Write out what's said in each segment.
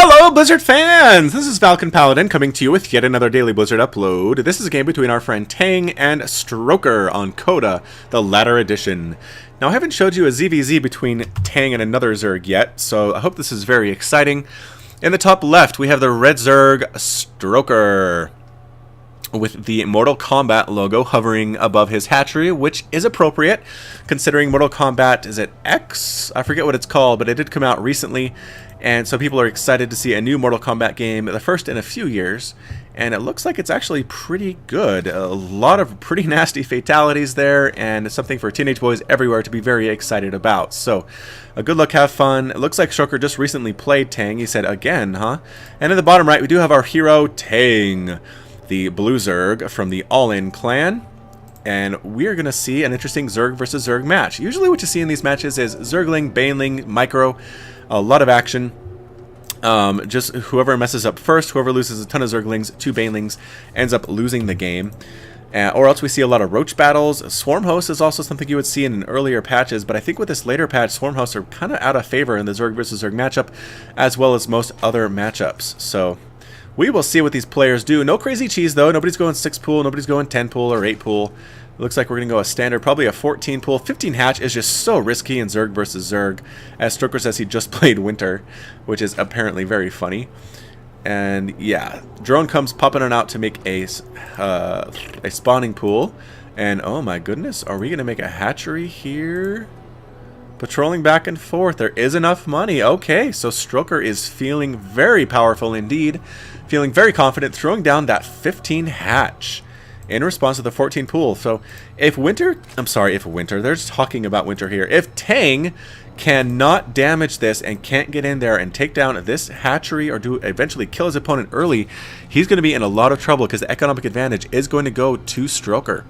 Hello, Blizzard fans! This is Falcon Paladin coming to you with yet another daily Blizzard upload. This is a game between our friend Tang and Stroker on Coda, the latter edition. Now, I haven't showed you a ZVZ between Tang and another Zerg yet, so I hope this is very exciting. In the top left, we have the red Zerg Stroker, with the Mortal Kombat logo hovering above his hatchery, which is appropriate, considering Mortal Kombat, is it X? I forget what it's called, but it did come out recently, and so people are excited to see a new Mortal Kombat game, the first in a few years, and it looks like it's actually pretty good. A lot of pretty nasty fatalities there, and it's something for teenage boys everywhere to be very excited about. So, a good look, have fun. It looks like Stroker just recently played Tang. He said, again, huh? And in the bottom right, we do have our hero, Tang, the blue Zerg from the All-In clan, and we are going to see an interesting Zerg versus Zerg match. Usually what you see in these matches is Zergling, Baneling, Micro, a lot of action. Just whoever messes up first, whoever loses a ton of Zerglings, 2 Banelings, ends up losing the game. Or else we see a lot of roach battles. Swarm hosts is also something you would see in earlier patches, but I think with this later patch, Swarm hosts are kind of out of favor in the Zerg versus Zerg matchup, as well as most other matchups. So we will see what these players do. No crazy cheese, though. Nobody's going 6 pool. Nobody's going 10 pool or 8 pool. It looks like we're going to go a standard, probably a 14 pool. 15 hatch is just so risky in Zerg versus Zerg. As Stroker says, he just played Winter, which is apparently very funny. And yeah, drone comes popping on out to make a spawning pool. And oh my goodness, are we going to make a hatchery here? Patrolling back and forth. There is enough money. Okay, so Stroker is feeling very powerful indeed. Feeling very confident, throwing down that 15 hatch in response to the 14 pool. So if Winter, they're just talking about Winter here. If Tang cannot damage this and can't get in there and take down this hatchery or eventually kill his opponent early, he's going to be in a lot of trouble because the economic advantage is going to go to Stroker.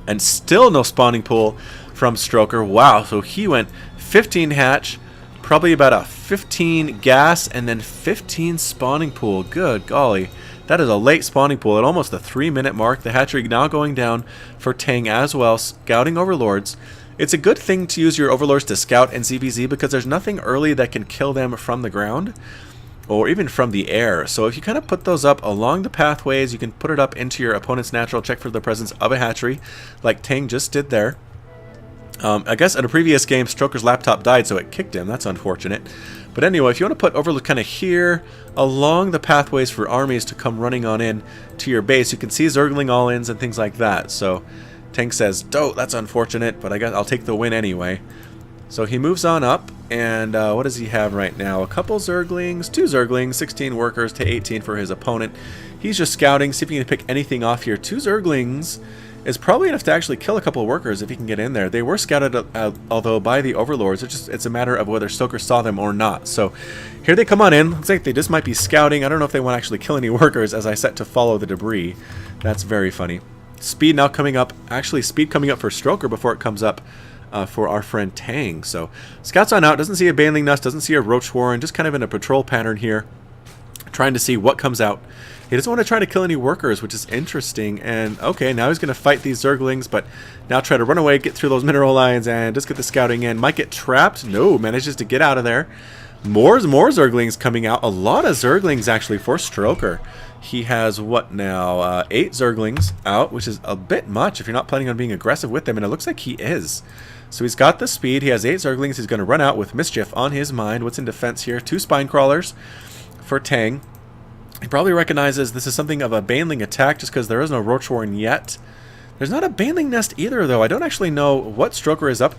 And still no spawning pool from Stroker. Wow, so he went 15 hatch, probably about a 15 gas, and then 15 spawning pool. Good golly. That is a late spawning pool at almost the 3-minute mark. The hatchery now going down for Tang as well, scouting overlords. It's a good thing to use your overlords to scout and ZVZ because there's nothing early that can kill them from the ground or even from the air. So if you kind of put those up along the pathways, you can put it up into your opponent's natural, check for the presence of a hatchery, like Tang just did there. I guess in a previous game, Stroker's laptop died, so it kicked him. That's unfortunate. But anyway, if you want to put overload kind of here along the pathways for armies to come running on in to your base, you can see Zergling all-ins and things like that. So Tang says, "Dope, that's unfortunate, but I guess I'll take the win anyway." So he moves on up, and what does he have right now? A couple Zerglings, 2 Zerglings, 16 workers to 18 for his opponent. He's just scouting, see if he can pick anything off here. 2 Zerglings is probably enough to actually kill a couple workers if he can get in there. They were scouted although by the overlords. It's a matter of whether Stroker saw them or not. So here they come on in. Looks like they just might be scouting. I don't know if they want to actually kill any workers as I set to follow the debris. That's very funny. Speed now coming up. Actually, speed coming up for Stroker before it comes up for our friend Tang. So scouts on out. Doesn't see a Baneling Nest. Doesn't see a Roach Warren. Just kind of in a patrol pattern here. Trying to see what comes out. He doesn't want to try to kill any workers, which is interesting. And okay, now he's going to fight these Zerglings, but now try to run away, get through those mineral lines, and just get the scouting in. Might get trapped. No, manages to get out of there. More Zerglings coming out. A lot of Zerglings actually for Stroker. He has what now? 8 Zerglings out, which is a bit much if you're not planning on being aggressive with them, and it looks like he is. So he's got the speed. He has 8 Zerglings. He's going to run out with Mischief on his mind. What's in defense here? 2 Spine Crawlers for Tang. He probably recognizes this is something of a Baneling attack just because there is no Roach Warren yet. There's not a Baneling Nest either, though. I don't actually know what Stroker is up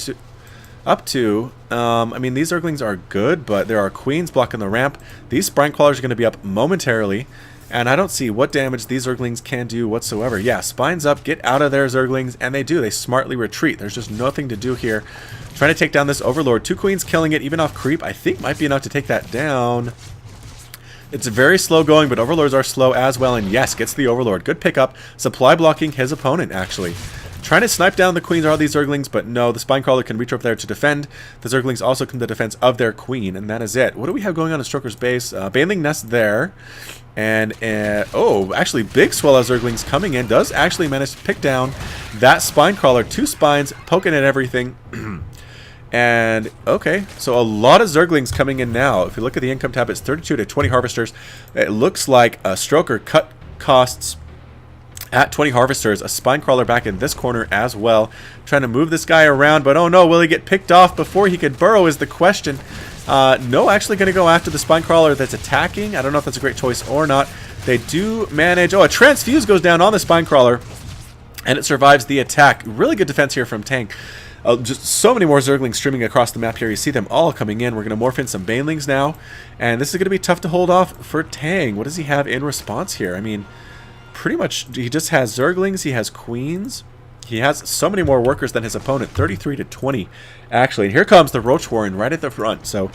to. I mean, these Zerglings are good, but there are Queens blocking the ramp. These Spine Crawlers are going to be up momentarily, and I don't see what damage these Zerglings can do whatsoever. Yeah, Spines up, get out of there, Zerglings, and they do. They smartly retreat. There's just nothing to do here. Trying to take down this Overlord. 2 Queens killing it, even off creep, I think might be enough to take that down. It's very slow going, but Overlords are slow as well, and yes, gets the Overlord. Good pickup. Supply blocking his opponent, actually. Trying to snipe down the Queens or all these Zerglings, but no, the Spine Crawler can reach over there to defend. The Zerglings also come to defense of their Queen, and that is it. What do we have going on in Stroker's base? Baneling Nest there. And, oh, actually, big swell of Zerglings coming in. Does actually manage to pick down that Spine Crawler. 2 Spines poking at everything. And, okay, so a lot of zerglings coming in now. If you look at the income tab, it's 32 to 20 harvesters. It looks like a Stroker cut costs at 20 harvesters. A spine crawler back in this corner as well. Trying to move this guy around, but oh no, will he get picked off before he could burrow is the question. No, actually going to go after the spine crawler that's attacking. I don't know if that's a great choice or not. They do manage... Oh, a transfuse goes down on the spine crawler, and it survives the attack. Really good defense here from Tang. Just so many more zerglings streaming across the map here. You see them all coming in. We're going to morph in some banelings now. And this is going to be tough to hold off for Tang. What does he have in response here? I mean, pretty much he just has zerglings. He has queens. He has so many more workers than his opponent. 33 to 20, actually. And here comes the Roach Warren right at the front. So...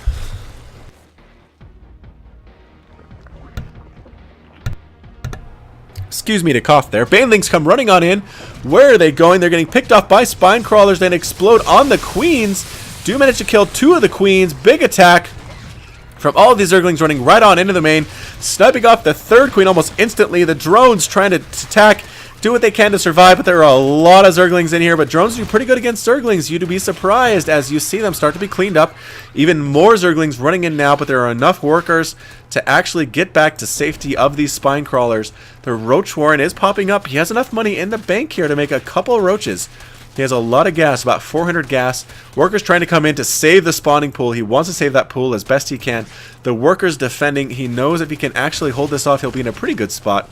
excuse me to cough there. Banelings come running on in. Where are they going? They're getting picked off by spine crawlers, then explode on the queens. Do manage to kill 2 of the queens. Big attack from all of these zerglings running right on into the main. Sniping off the 3rd queen almost instantly. The drones trying to attack, do what they can to survive, but there are a lot of zerglings in here. But drones do pretty good against zerglings. You'd be surprised as you see them start to be cleaned up. Even more zerglings running in now, but there are enough workers to actually get back to safety of these spine crawlers. The Roach Warren is popping up. He has enough money in the bank here to make a couple roaches. He has a lot of gas, about 400 gas. Workers trying to come in to save the spawning pool. He wants to save that pool as best he can. The workers defending. He knows if he can actually hold this off, he'll be in a pretty good spot.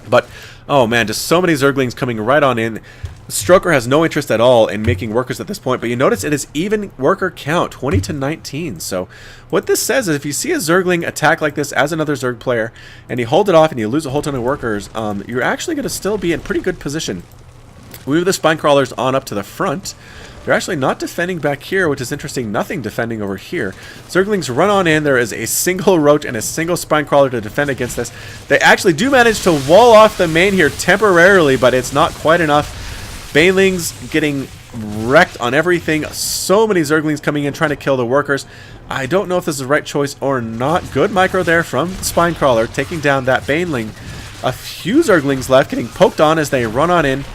But, oh man, just so many zerglings coming right on in. Stroker has no interest at all in making workers at this point, but you notice it is even worker count, 20 to 19. So what this says is if you see a zergling attack like this as another zerg player, and you hold it off and you lose a whole ton of workers, you're actually going to still be in pretty good position. We move the spine crawlers on up to the front. They're actually not defending back here, which is interesting. Nothing defending over here. Zerglings run on in. There is a single roach and a single spine crawler to defend against this. They actually do manage to wall off the main here temporarily, but it's not quite enough. Banelings getting wrecked on everything. So many zerglings coming in trying to kill the workers. I don't know if this is the right choice or not. Good micro there from the spine crawler, taking down that baneling. A few zerglings left getting poked on as they run on in.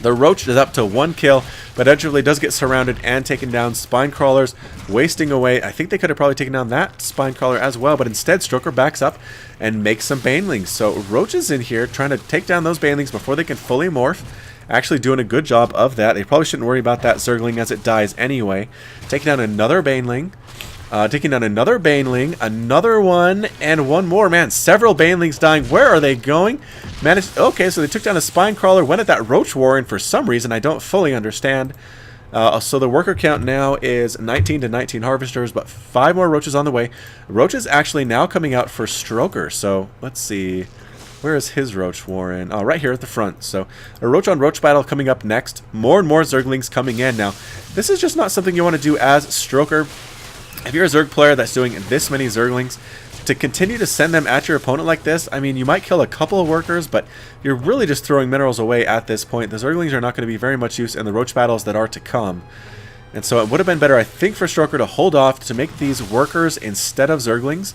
The roach is up to 1 kill, but eventually does get surrounded and taken down. Spine crawlers wasting away. I think they could have probably taken down that spine crawler as well, but instead Stroker backs up and makes some banelings. So roaches in here trying to take down those banelings before they can fully morph. Actually doing a good job of that. They probably shouldn't worry about that zergling as it dies anyway. Taking down another baneling. Taking down another baneling, another one, and one more. Man, several banelings dying. Where are they going? Managed. Okay, so they took down a spine crawler, went at that Roach Warren for some reason. I don't fully understand. So the worker count now is 19 to 19 harvesters, but 5 more roaches on the way. Roaches actually now coming out for Stroker. So let's see. Where is his Roach Warren? Oh, right here at the front. So a roach on roach battle coming up next. More and more zerglings coming in. Now, this is just not something you want to do as Stroker. If you're a Zerg player that's doing this many Zerglings, to continue to send them at your opponent like this, I mean, you might kill a couple of workers, but you're really just throwing minerals away at this point. The Zerglings are not going to be very much use in the Roach battles that are to come. And so it would have been better, I think, for Stroker to hold off to make these workers instead of Zerglings.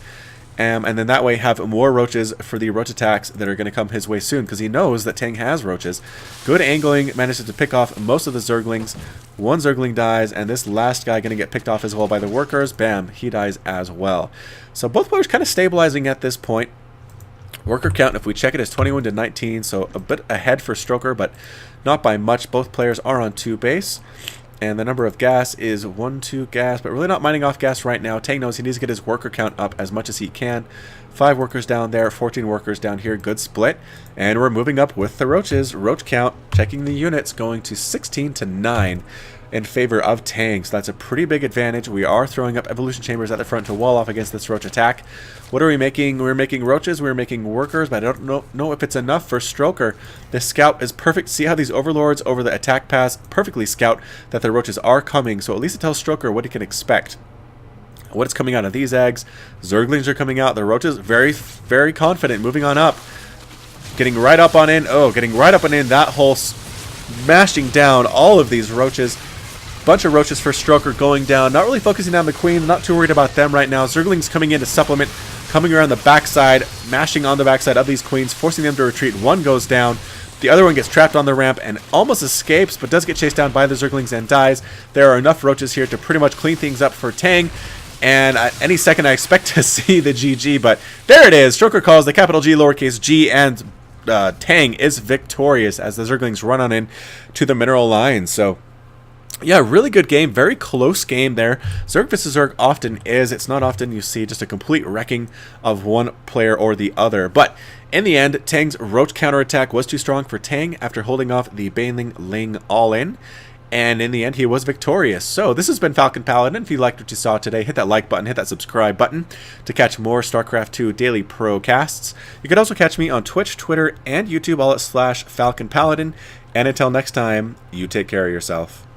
And then that way have more roaches for the roach attacks that are going to come his way soon, because he knows that Tang has roaches. Good angling, manages to pick off most of the zerglings. One zergling dies, and this last guy going to get picked off as well by the workers. Bam, he dies as well. So both players kind of stabilizing at this point. Worker count, if we check it, is 21 to 19, so a bit ahead for Stroker, but not by much. Both players are on 2 base. And the number of gas is 1, 2 gas, but really not mining off gas right now. Tang knows he needs to get his worker count up as much as he can. 5 workers down there, 14 workers down here. Good split. And we're moving up with the roaches. Roach count, checking the units, going to 16 to 9 in favor of Tang. So that's a pretty big advantage. We are throwing up evolution chambers at the front to wall off against this roach attack. What are we making? We're making roaches, we're making workers, but I don't know if it's enough for Stroker. This scout is perfect. See how these overlords over the attack pass perfectly scout that the roaches are coming, so at least it tells Stroker what he can expect. What is coming out of these eggs? Zerglings are coming out. The roaches very, very confident, moving on up. Getting right up on in. Oh, getting right up and in. That hole smashing down all of these roaches. Bunch of roaches for Stroker going down. Not really focusing on the queens. Not too worried about them right now. Zerglings coming in to supplement. Coming around the backside. Mashing on the backside of these queens. Forcing them to retreat. One goes down. The other one gets trapped on the ramp and almost escapes, but does get chased down by the Zerglings and dies. There are enough roaches here to pretty much clean things up for Tang. And any second I expect to see the GG, but there it is. Stroker calls the capital G, lowercase g, and Tang is victorious as the Zerglings run on in to the mineral line. So yeah, really good game. Very close game there. Zerg vs. Zerg often is. It's not often you see just a complete wrecking of one player or the other. But in the end, Tang's roach counterattack was too strong for Tang after holding off the Baneling Ling all-in. And in the end, he was victorious. So this has been Falcon Paladin. If you liked what you saw today, hit that like button, hit that subscribe button to catch more StarCraft 2 daily procasts. You can also catch me on Twitch, Twitter, and YouTube, all at /Falcon Paladin. And until next time, you take care of yourself.